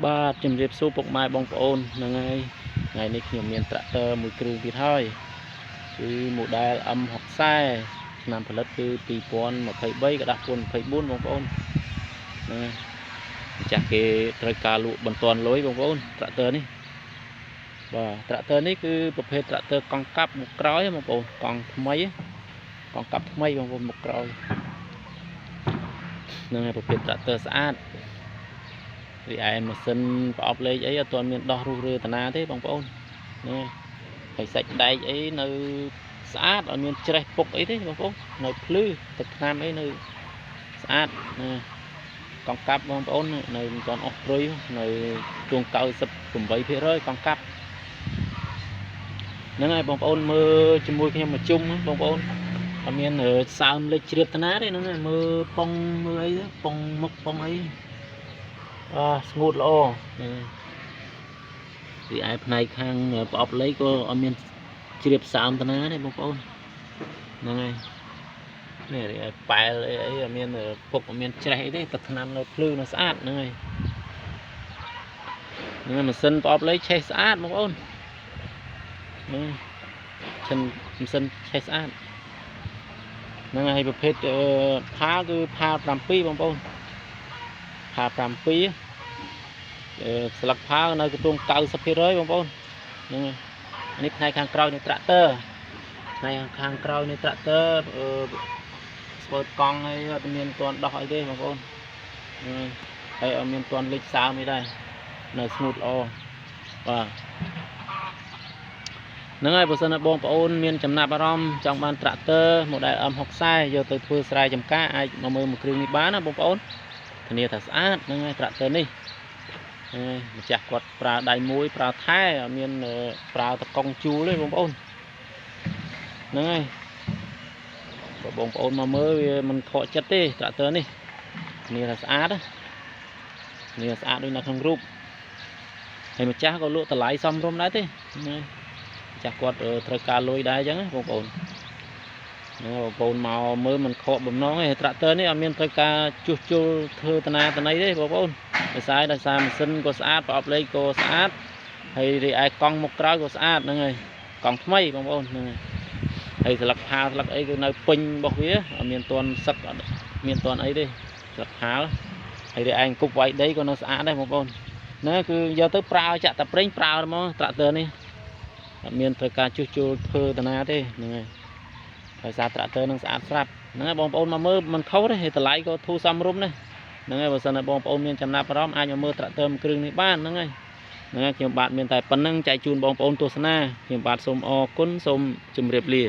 បាទជំរាបសួរពុកម៉ែបងប្អូនហ្នឹងហើយថ្ងៃនេះខ្ញុំមានត្រាក់ទ័រមួយគ្រឿងទៀតហើយគឺ model M60 ឆ្នាំផលិតគឺ2023កដាស់ពន្ធ24បងប្អូនហ្នឹងហើយម្ចាស់គេត្រូវការលក់បន្ទាន់លុយបងប្អូនត្រាក់ទ័រនេះបាទត្រាក់ទ័រនេះគឺប្រភេទត្រាក់ទ័រកង់កាប់មុខក្រោយបងប្អូនកង់ថ្មីកង់កាប់ថ្មីបងប្អូនមុខក្រោយហ្នឹងហើយប្រភេទត្រាក់ទ័រស្អាតរីឯម៉ាស៊ីនប្រអប់លេខអីអត់ទាន់មានដោះរុះរើតាណាទេបងប្អូនណាហើយសាច់ដែកអីនៅស្អាតអត់មានច្រេះពុកអីទេបងប្អូននៅភ្លឺទឹកថ្នាំអីនៅស្អាតណាកង់កាប់បងប្អូននៅមិនទាន់អស់ព្រុយនៅជួង 98% កង់កាប់ហ្នឹងហើយបងប្អូនមើលជាមួយខ្ញុំមកជុំបងប្អូនអត់មានសើមលេខជ្រាបតាណាទេហ្នឹងហើយមើលប៉ុងមើលអីប៉ុងមុខប៉ុងអីស្ងួតល្អពីឯផ្នែកខាងប្រអប់លេខក៏អត់មានជ្រាបសើមតាណាទេបងប្អូនហ្នឹងហើយនេះឯប៉ែលអីអត់មានពុកអត់មានច្រេះអីទេទឹកថ្នាំនៅភ្លឺនៅស្អាតហ្នឹងហើយហ្នឹងម៉ាស៊ីនប្រអប់លេខឆេះស្អាតបងប្អូនហ្នឹងម៉ាស៊ីនឆេះស្អាតហ្នឹងហើយប្រភេទផាគឺផា7បងប្អូនផា7ស្លឹកផានៅក្នុង 90% បងប្អូនហ្នឹងនេះផ្នែកខាងក្រោយនៃត្រាក់ទ័រផ្នែកខាងក្រោយនៃត្រាក់ទ័រស្ពើតកង់ហើយអត់មានទាន់ដោះអីទេបងប្អូនហើយអត់មានទាន់លេខសើមអីដែរនៅស្ងួតល្អបាទហ្នឹងហើយបើសិនណាបងប្អូនមានចំណាប់អារម្មណ៍ចង់បានត្រាក់ទ័រ model M60 យកទៅធ្វើស្រែចម្ការអាចមកមើលមួយគ្រឿងនេះបានណាបងប្អូនធានាថាស្អាតហ្នឹងហើយត្រាក់ទ័រនេះម្ចាស់គាត់ប្រើដៃមួយប្រើថែអត់មានប្រើតកង់ជួលទេបងប្អូនហ្នឹងហើយបើបងប្អូនមកមើលវាមិនខកចិត្តទេត្រាក់ទ័រនេះនេះថាស្អាតនេះស្អាតដូចនៅក្នុងរូបហើយម្ចាស់ក៏លក់តម្លៃសមរម្យដែរទេម្ចាស់គាត់ត្រូវការលុយដែរអញ្ចឹងបងប្អូនបងប្អូនមកមើលមិនខកបំណងទេត្រាក់ទ័រនេះអត់មានត្រូវការជួសជុលធ្វើតាណាតាណីទេបងប្អូនដោយសារម៉ាស៊ីនក៏ស្អាតប្រអប់លេខក៏ស្អាតហើយរីឯកង់មុខក្រោយក៏ស្អាតហ្នឹងហើយកង់ថ្មីបងប្អូនហ្នឹងហើយស្លឹកផាស្លឹកអីគឺនៅពេញរបស់វាអត់មានទាន់សឹកអត់មានទាន់អីទេស្លឹកផាហើយរីឯគប់វាយដីក៏នៅស្អាតដែរបងប្អូនណាគឺយកទៅប្រើចាក់តែប្រេងប្រើហ្មងត្រាក់ទ័រនេះអត់មានត្រូវការជួសជុលធ្វើតាណាទេហ្នឹងហើយដោយសារត្រាក់ទ័រនឹងស្អាតស្រាប់ហ្នឹងហើយបងប្អូនមកមើលមិនខុសទេតម្លៃក៏ធូរសមរម្យដែរហ្នឹងហើយបើសិនណាបងប្អូនមានចំណាប់អារម្មណ៍អាចមកមើលត្រាក់ទ័រមួយគ្រឿងនេះបានហ្នឹងហើយខ្ញុំបាទមានតែប៉ុណ្្នឹងចែកជូនបងប្អូនទស្សនាខ្ញុំបាទសូមអរគុណសូមជម្រាបលា